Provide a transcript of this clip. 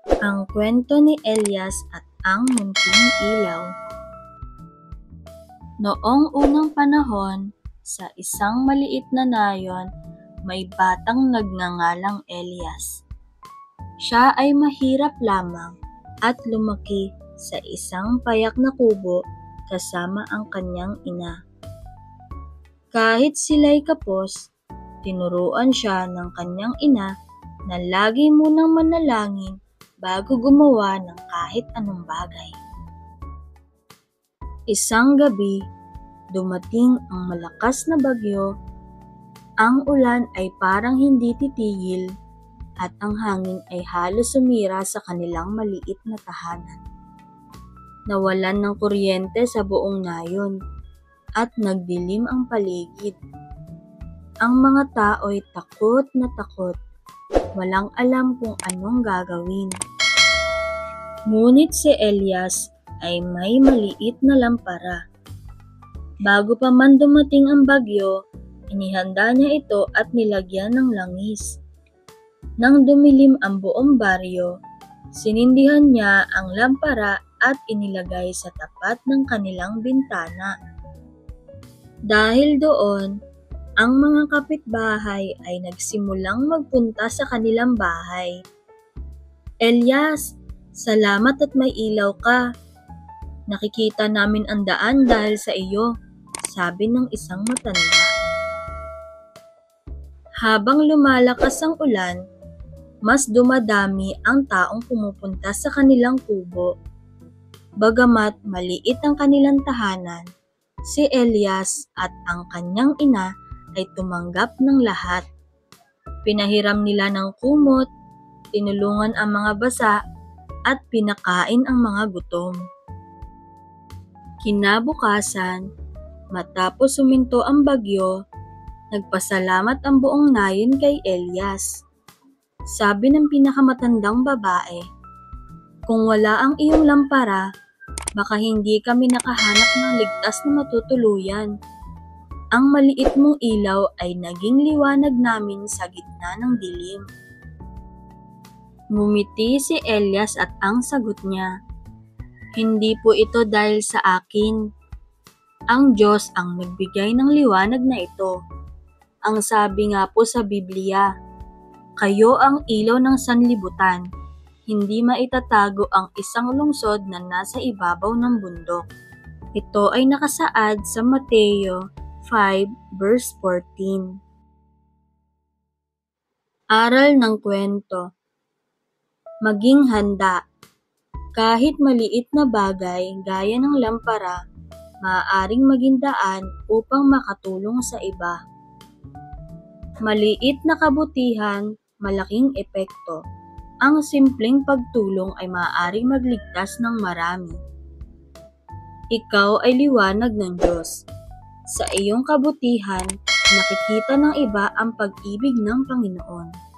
Ang kwento ni Elias at ang munting ilaw. Noong unang panahon, sa isang maliit na nayon, may batang nagngangalang Elias. Siya ay mahirap lamang at lumaki sa isang payak na kubo kasama ang kanyang ina. Kahit sila'y kapos, tinuruan siya ng kanyang ina na lagi munang manalangin bago gumawa ng kahit anong bagay. Isang gabi, dumating ang malakas na bagyo. Ang ulan ay parang hindi titigil at ang hangin ay halos sumira sa kanilang maliit na tahanan. Nawalan ng kuryente sa buong nayon at nagdilim ang paligid. Ang mga tao'y takot na takot, walang alam kung anong gagawin. Ngunit si Elias ay may maliit na lampara. Bago pa man dumating ang bagyo, inihanda niya ito at nilagyan ng langis. Nang dumilim ang buong baryo, sinindihan niya ang lampara at inilagay sa tapat ng kanilang bintana. Dahil doon, ang mga kapitbahay ay nagsimulang magpunta sa kanilang bahay. Elias, salamat at may ilaw ka. Nakikita namin ang daan dahil sa iyo, sabi ng isang matanda. Habang lumalakas ang ulan, mas dumadami ang taong pumupunta sa kanilang kubo. Bagamat maliit ang kanilang tahanan, si Elias at ang kanyang ina ay tumanggap ng lahat. Pinahiram nila ng kumot, tinulungan ang mga basa, at pinakain ang mga gutom. Kinabukasan, matapos suminto ang bagyo, nagpasalamat ang buong nayon kay Elias. Sabi ng pinakamatandang babae, "Kung wala ang iyong lampara, baka hindi kami nakahanap ng ligtas na matutuluyan. Ang maliit mong ilaw ay naging liwanag namin sa gitna ng dilim." Ngumiti si Elias at ang sagot niya, "Hindi po ito dahil sa akin. Ang Diyos ang nagbigay ng liwanag na ito. Ang sabi nga po sa Biblia, kayo ang ilaw ng sanlibutan. Hindi maitatago ang isang lungsod na nasa ibabaw ng bundok." Ito ay nakasaad sa Mateo 5 verse 14. Aral ng kwento. Maging handa. Kahit maliit na bagay gaya ng lampara, maaaring maging daan upang makatulong sa iba. Maliit na kabutihan, malaking epekto. Ang simpleng pagtulong ay maaaring magligtas ng marami. Ikaw ay liwanag ng Diyos. Sa iyong kabutihan, nakikita ng iba ang pag-ibig ng Panginoon.